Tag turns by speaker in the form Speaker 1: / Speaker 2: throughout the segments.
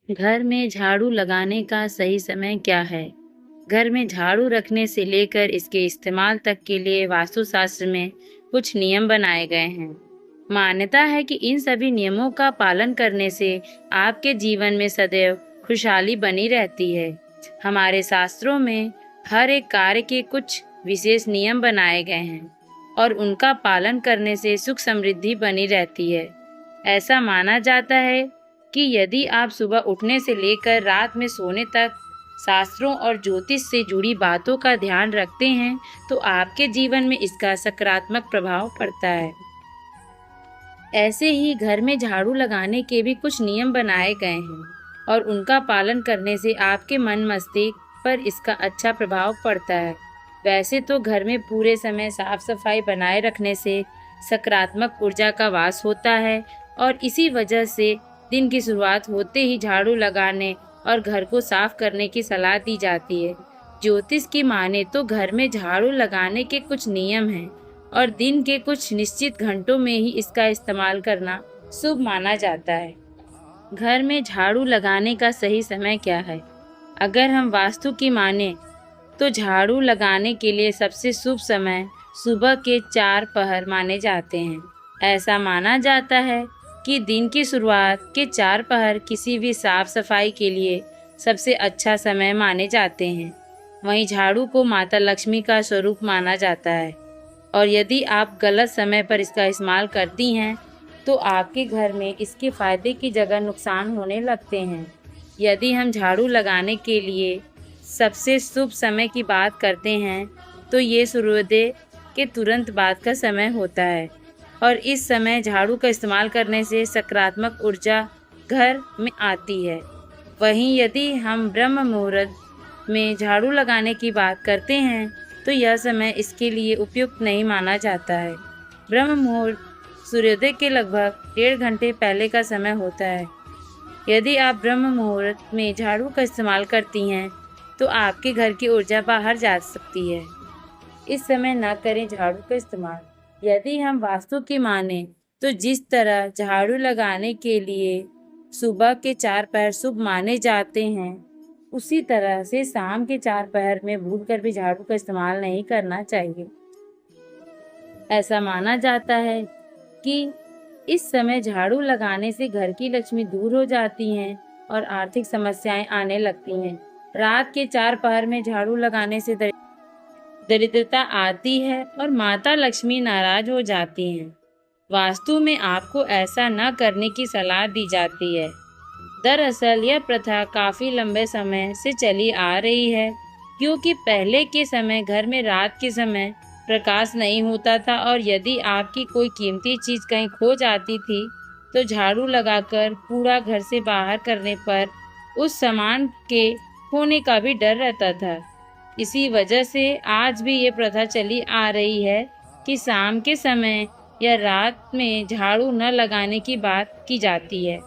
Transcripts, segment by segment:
Speaker 1: घर में झाड़ू लगाने का सही समय क्या है? घर में झाड़ू रखने से लेकर इसके इस्तेमाल तक के लिए वास्तुशास्त्र में कुछ नियम बनाए गए हैं। मान्यता है कि इन सभी नियमों का पालन करने से आपके जीवन में सदैव खुशहाली बनी रहती है। हमारे शास्त्रों में हर एक कार्य के कुछ विशेष नियम बनाए गए हैं और उनका पालन करने से सुख समृद्धि बनी रहती है। ऐसा माना जाता है कि यदि आप सुबह उठने से लेकर रात में सोने तक शास्त्रों और ज्योतिष से जुड़ी बातों का ध्यान रखते हैं तो आपके जीवन में इसका सकारात्मक प्रभाव पड़ता है। ऐसे ही घर में झाड़ू लगाने के भी कुछ नियम बनाए गए हैं और उनका पालन करने से आपके मन मस्तिष्क पर इसका अच्छा प्रभाव पड़ता है। वैसे तो घर में पूरे समय साफ सफाई बनाए रखने से सकारात्मक ऊर्जा का वास होता है और इसी वजह से दिन की शुरुआत होते ही झाड़ू लगाने और घर को साफ करने की सलाह दी जाती है। ज्योतिष की माने तो घर में झाड़ू लगाने के कुछ नियम हैं और दिन के कुछ निश्चित घंटों में ही इसका इस्तेमाल करना शुभ माना जाता है। घर में झाड़ू लगाने का सही समय क्या है? अगर हम वास्तु की माने तो झाड़ू लगाने के लिए सबसे शुभ समय सुबह के 4 पहर माने जाते हैं। ऐसा माना जाता है कि दिन की शुरुआत के 4 पहर किसी भी साफ सफाई के लिए सबसे अच्छा समय माने जाते हैं। वहीं झाड़ू को माता लक्ष्मी का स्वरूप माना जाता है और यदि आप गलत समय पर इसका इस्तेमाल करती हैं तो आपके घर में इसके फायदे की जगह नुकसान होने लगते हैं। यदि हम झाड़ू लगाने के लिए सबसे शुभ समय की बात करते हैं तो ये सूर्योदय के तुरंत बाद का समय होता है और इस समय झाड़ू का इस्तेमाल करने से सकारात्मक ऊर्जा घर में आती है। वहीं यदि हम ब्रह्म मुहूर्त में झाड़ू लगाने की बात करते हैं तो यह समय इसके लिए उपयुक्त नहीं माना जाता है। ब्रह्म मुहूर्त सूर्योदय के लगभग 1.5 घंटे पहले का समय होता है। यदि आप ब्रह्म मुहूर्त में झाड़ू का इस्तेमाल करती हैं तो आपके घर की ऊर्जा बाहर जा सकती है। इस समय न करें झाड़ू का इस्तेमाल। यदि हम वास्तु की माने तो जिस तरह झाड़ू लगाने के लिए सुबह के 4 पहर शुभ माने जाते हैं उसी तरह से शाम के 4 पहर में भूलकर भी झाड़ू का इस्तेमाल नहीं करना चाहिए। ऐसा माना जाता है कि इस समय झाड़ू लगाने से घर की लक्ष्मी दूर हो जाती हैं और आर्थिक समस्याएं आने लगती हैं। रात के 4 पहर में झाड़ू लगाने से दरिद्रता आती है और माता लक्ष्मी नाराज हो जाती हैं। वास्तु में आपको ऐसा न करने की सलाह दी जाती है। दरअसल यह प्रथा काफी लंबे समय से चली आ रही है क्योंकि पहले के समय घर में रात के समय प्रकाश नहीं होता था और यदि आपकी कोई कीमती चीज कहीं खो जाती थी तो झाड़ू लगाकर कूड़ा घर से बाहर करने पर उस सामान के खोने का भी डर रहता था। इसी वजह से आज भी ये प्रथा चली आ रही है कि शाम के समय या रात में झाड़ू न लगाने की बात की जाती है।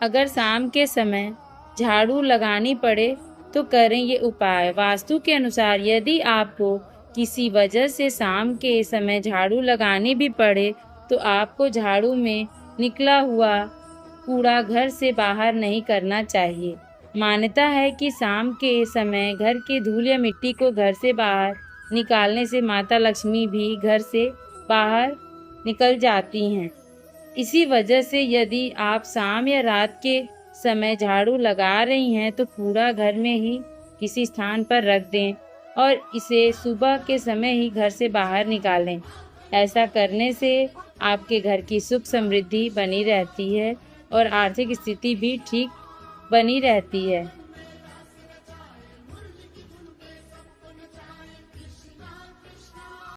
Speaker 1: अगर शाम के समय झाड़ू लगानी पड़े तो करें ये उपाय। वास्तु के अनुसार यदि आपको किसी वजह से शाम के समय झाड़ू लगानी भी पड़े तो आपको झाड़ू में निकला हुआ कूड़ा घर से बाहर नहीं करना चाहिए। मान्यता है कि शाम के समय घर के धूल या मिट्टी को घर से बाहर निकालने से माता लक्ष्मी भी घर से बाहर निकल जाती हैं। इसी वजह से यदि आप शाम या रात के समय झाड़ू लगा रही हैं तो कूड़ा घर में ही किसी स्थान पर रख दें और इसे सुबह के समय ही घर से बाहर निकालें। ऐसा करने से आपके घर की सुख समृद्धि बनी रहती है और आर्थिक स्थिति भी ठीक बनी रहती है।